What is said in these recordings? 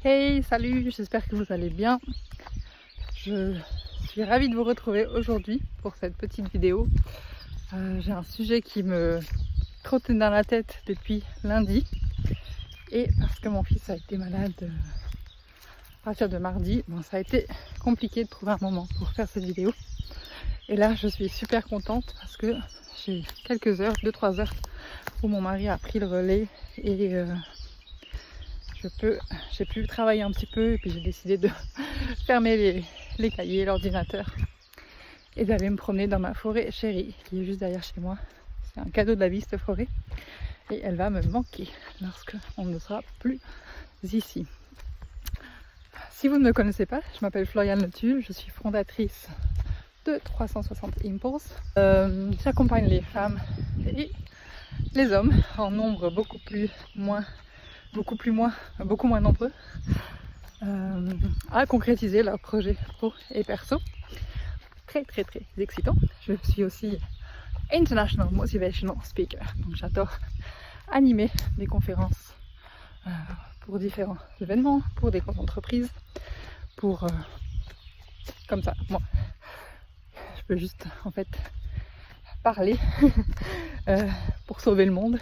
Hey, salut, j'espère que vous allez bien. Je suis ravie de vous retrouver aujourd'hui pour cette petite vidéo. J'ai un sujet qui me trottait dans la tête depuis lundi. Et parce que mon fils a été malade à partir de mardi, ça a été compliqué de trouver un moment pour faire cette vidéo. Et là, je suis super contente parce que j'ai quelques heures, 2-3 heures, où mon mari a pris le relais et j'ai pu travailler un petit peu et puis j'ai décidé de fermer les cahiers, l'ordinateur et d'aller me promener dans ma forêt chérie qui est juste derrière chez moi. C'est un cadeau de la vie cette forêt et elle va me manquer lorsque on ne sera plus ici. Si vous ne me connaissez pas, je m'appelle Floriane Le Tulle, je suis fondatrice de 360 Impulse. J'accompagne les femmes et les hommes en nombre beaucoup moins nombreux à concrétiser leurs projets pro et perso. Très excitant. Je suis aussi International Motivational Speaker, donc j'adore animer des conférences pour différents événements, pour des grandes entreprises, pour comme ça, moi je peux juste en fait parler pour sauver le monde,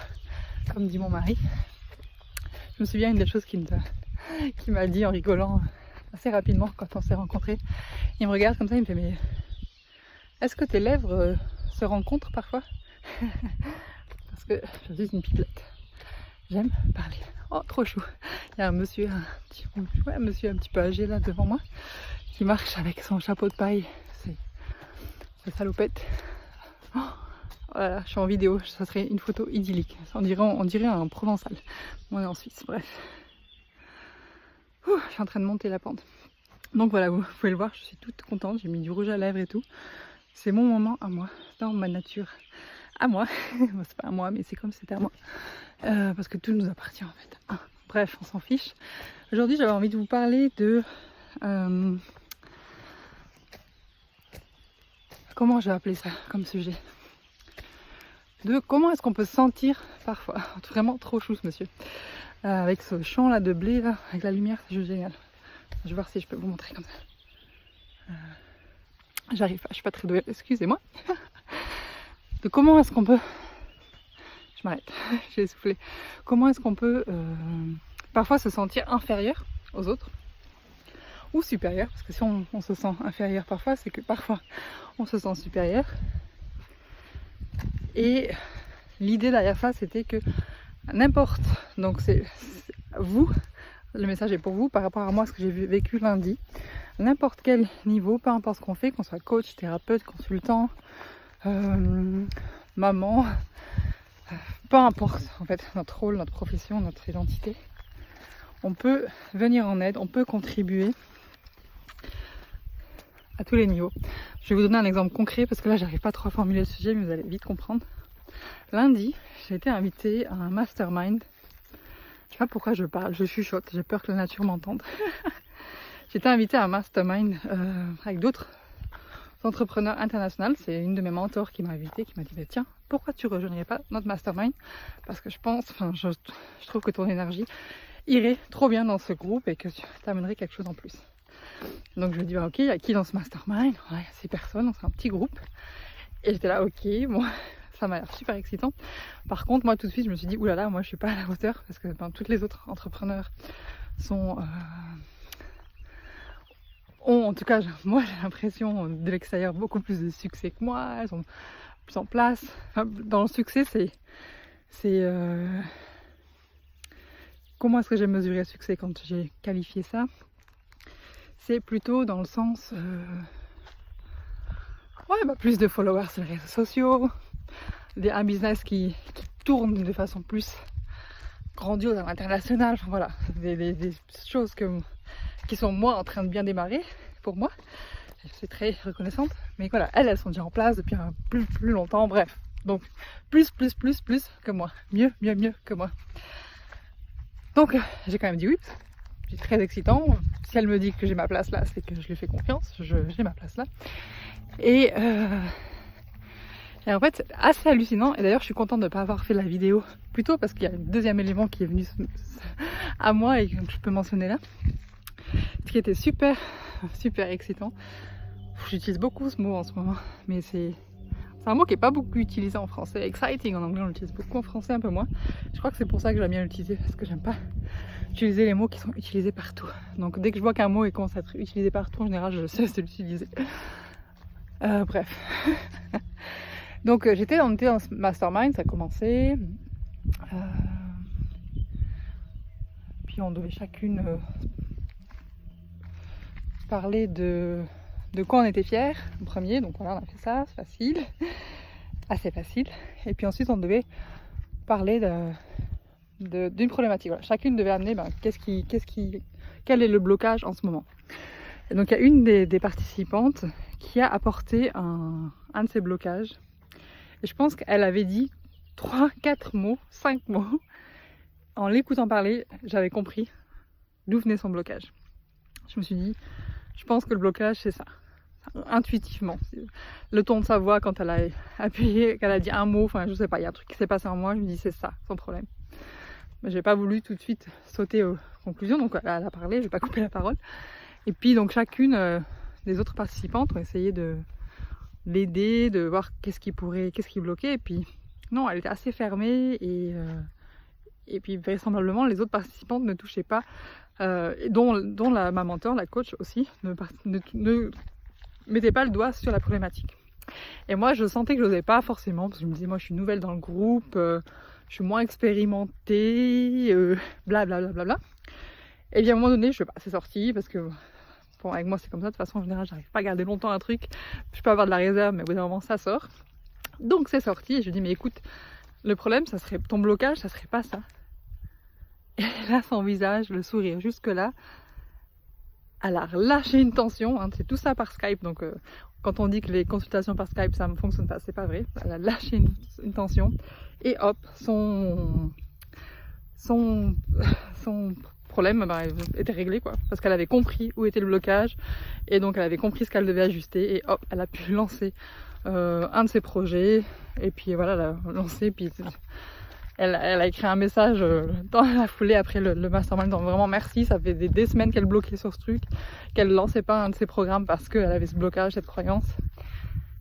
comme dit mon mari. Je me souviens une des choses qu'il m'a dit en rigolant assez rapidement quand on s'est rencontrés. Il me regarde comme ça, il me fait mais est-ce que tes lèvres se rencontrent parfois? Parce que je suis une pipelette. J'aime parler. Oh, trop chou. Il y a un monsieur un petit peu âgé là devant moi qui marche avec son chapeau de paille. C'est salopette. Oh, voilà, je suis en vidéo, ça serait une photo idyllique. On dirait un provençal. On est en Suisse, bref. Ouh, je suis en train de monter la pente. Donc voilà, vous pouvez le voir, je suis toute contente. J'ai mis du rouge à lèvres et tout. C'est mon moment à moi, dans ma nature. À moi. C'est pas à moi, mais c'est comme si c'était à moi. Parce que tout nous appartient en fait. Bref, on s'en fiche. Aujourd'hui, j'avais envie de vous parler de... comment je vais appeler ça comme sujet? De comment est-ce qu'on peut se sentir parfois. Vraiment trop chou ce monsieur. Avec ce champ là de blé là, avec la lumière, c'est juste génial. Je vais voir si je peux vous montrer comme ça. J'arrive pas, je suis pas très douée, excusez-moi. De comment est-ce qu'on peut... Je m'arrête, j'ai essoufflé. Comment est-ce qu'on peut parfois se sentir inférieur aux autres ou supérieur, parce que si on se sent inférieur parfois, c'est que parfois on se sent supérieur. Et l'idée derrière ça, c'était que n'importe, donc c'est vous, le message est pour vous par rapport à moi, ce que j'ai vécu lundi, n'importe quel niveau, peu importe ce qu'on fait, qu'on soit coach, thérapeute, consultant, maman, peu importe en fait notre rôle, notre profession, notre identité, on peut venir en aide, on peut contribuer à tous les niveaux. Je vais vous donner un exemple concret parce que là j'arrive pas trop à formuler le sujet, mais vous allez vite comprendre. Lundi, j'ai été invitée à un mastermind. Je sais pas pourquoi je parle, je chuchote, j'ai peur que la nature m'entende. J'ai été invitée à un mastermind avec d'autres entrepreneurs internationaux. C'est une de mes mentors qui m'a invitée, qui m'a dit tiens, pourquoi tu rejoindrais pas notre mastermind? Parce que je trouve que ton énergie irait trop bien dans ce groupe et que tu t'amènerais quelque chose en plus. Donc je lui ai dit ok, il y a qui dans ce mastermind? Ouais, il y a 6 personnes, c'est un petit groupe. Et j'étais là ok, bon, ça m'a l'air super excitant. Par contre, moi tout de suite, je me suis dit oulala, moi je suis pas à la hauteur parce que toutes les autres entrepreneurs sont ont, en tout cas, moi j'ai l'impression de l'extérieur beaucoup plus de succès que moi. Elles sont plus en place. Enfin, dans le succès, c'est comment est-ce que j'ai mesuré le succès quand j'ai qualifié ça? C'est plutôt dans le sens plus de followers sur les réseaux sociaux, un business qui tourne de façon plus grandiose à l'international, enfin voilà, des choses qui sont moi en train de bien démarrer pour moi. Je suis très reconnaissante, mais voilà, elles sont déjà en place depuis plus longtemps, bref. Donc plus que moi, mieux que moi. Donc j'ai quand même dit oui. C'est très excitant. Si elle me dit que j'ai ma place là, c'est que je lui fais confiance. J'ai ma place là. Et Et en fait, c'est assez hallucinant. Et d'ailleurs, je suis contente de ne pas avoir fait la vidéo plus tôt parce qu'il y a un deuxième élément qui est venu à moi et que je peux mentionner là. Ce qui était super, super excitant. J'utilise beaucoup ce mot en ce moment, mais c'est un mot qui n'est pas beaucoup utilisé en français. Exciting en anglais, on l'utilise beaucoup, en français un peu moins. Je crois que c'est pour ça que j'aime bien l'utiliser, parce que j'aime pas utiliser les mots qui sont utilisés partout. Donc dès que je vois qu'un mot commence à être utilisé partout, en général, je cesse de l'utiliser. Bref. Donc on était dans ce mastermind, ça a commencé. Puis on devait chacune parler de quoi on était fiers en premier. Donc voilà, on a fait ça, c'est facile, assez facile. Et puis ensuite on devait parler d'une problématique. Voilà. Chacune devait amener quel est le blocage en ce moment. Et donc il y a une des participantes qui a apporté un de ces blocages. Et je pense qu'elle avait dit 3, 4 mots, 5 mots. En l'écoutant parler, j'avais compris d'où venait son blocage. Je me suis dit, je pense que le blocage c'est ça. Intuitivement. Le ton de sa voix quand elle a appuyé, qu'elle a dit un mot, enfin je sais pas, il y a un truc qui s'est passé en moi, je me dis c'est ça, son problème. Mais j'ai pas voulu tout de suite sauter aux conclusions, donc elle a parlé, je vais pas couper la parole. Et puis donc chacune des autres participantes ont essayé de l'aider, de voir qu'est-ce qui bloquait, et puis non, elle était assez fermée et puis vraisemblablement les autres participantes ne touchaient pas, dont ma mentor, la coach aussi, ne mettait pas le doigt sur la problématique. Et moi je sentais que je n'osais pas forcément, parce que je me disais moi je suis nouvelle dans le groupe, je suis moins expérimentée, blablabla. Et bien à un moment donné, je sais pas, c'est sorti parce que bon, avec moi c'est comme ça, de toute façon en général j'arrive pas à garder longtemps un truc, je peux avoir de la réserve mais au bout d'un moment ça sort. Donc c'est sorti et je lui dis mais écoute, le problème ça serait, ton blocage ça serait pas ça. Et là son visage, le sourire jusque là, elle a relâché une tension, hein, c'est tout ça par Skype, donc quand on dit que les consultations par Skype ça ne fonctionne pas, c'est pas vrai. Elle a lâché une tension et hop, son problème était réglé quoi, parce qu'elle avait compris où était le blocage et donc elle avait compris ce qu'elle devait ajuster et hop, elle a pu lancer un de ses projets et puis voilà, elle a lancé, puis elle a écrit un message dans la foulée après le mastermind, donc vraiment merci, ça fait des semaines qu'elle bloquait sur ce truc, qu'elle lançait pas un de ses programmes parce qu'elle avait ce blocage, cette croyance,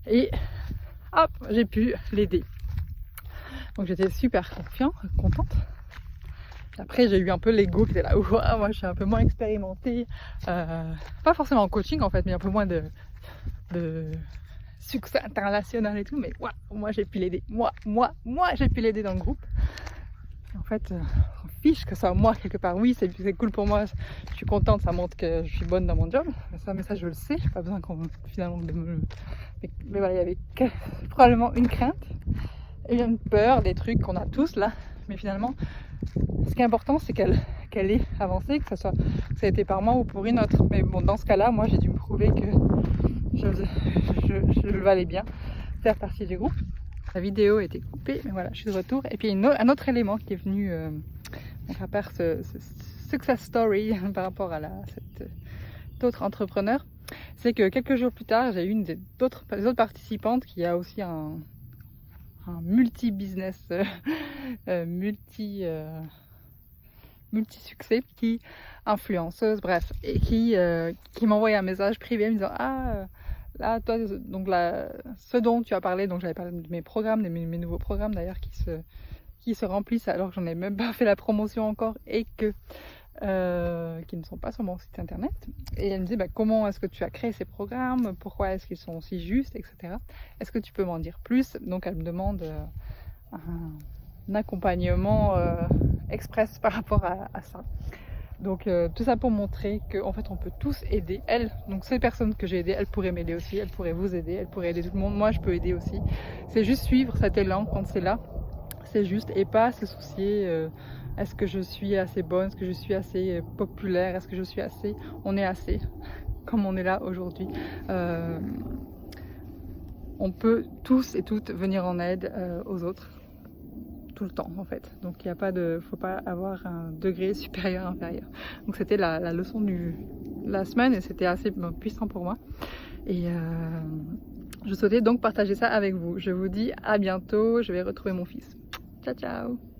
et hop, j'ai pu l'aider. Donc j'étais super contente. Après j'ai eu un peu l'ego qui était là, ouah, moi je suis un peu moins expérimentée, pas forcément en coaching en fait, mais un peu moins de succès international et tout, mais ouais, moi j'ai pu l'aider, moi j'ai pu l'aider dans le groupe. En fait, on fiche que ça soit moi quelque part, oui c'est cool pour moi, je suis contente, ça montre que je suis bonne dans mon job, mais ça je le sais, j'ai pas besoin finalement de me... Mais voilà, il y avait probablement une crainte et une peur, des trucs qu'on a tous là, mais finalement ce qui est important c'est qu'elle ait avancé, que ça a été par moi ou pour une autre, mais bon dans ce cas là moi j'ai dû me prouver que je le valais bien faire partie du groupe. La vidéo a été coupée, mais voilà, je suis de retour. Et puis un autre élément qui est venu à part ce success story par rapport à cet autre entrepreneur, c'est que quelques jours plus tard, j'ai eu une des autres participantes qui a aussi un multi-business, multi-succès, qui influenceuse, bref, et qui m'a envoyé un message privé me disant là, toi, donc ce dont tu as parlé, donc j'avais parlé de mes programmes, de mes nouveaux programmes d'ailleurs qui se remplissent alors que j'en ai même pas fait la promotion encore et qui ne sont pas sur mon site internet. Et elle me dit comment est-ce que tu as créé ces programmes, pourquoi est-ce qu'ils sont aussi justes, etc. Est-ce que tu peux m'en dire plus? Donc elle me demande un accompagnement express par rapport à ça. Donc tout ça pour montrer qu'en fait on peut tous aider. Donc ces personnes que j'ai aidées, elles pourraient m'aider aussi, elles pourraient vous aider, elles pourraient aider tout le monde, moi je peux aider aussi. C'est juste suivre cet élan quand c'est là, c'est juste, et pas se soucier est-ce que je suis assez bonne, est-ce que je suis assez populaire, est-ce que je suis assez, on est assez, comme on est là aujourd'hui. On peut tous et toutes venir en aide aux autres. Tout le temps en fait, donc il n'y a pas faut pas avoir un degré supérieur inférieur. Donc c'était la leçon de la semaine et c'était assez puissant pour moi et Je souhaitais donc partager ça avec vous. Je vous dis à bientôt, je vais retrouver mon fils. Ciao ciao.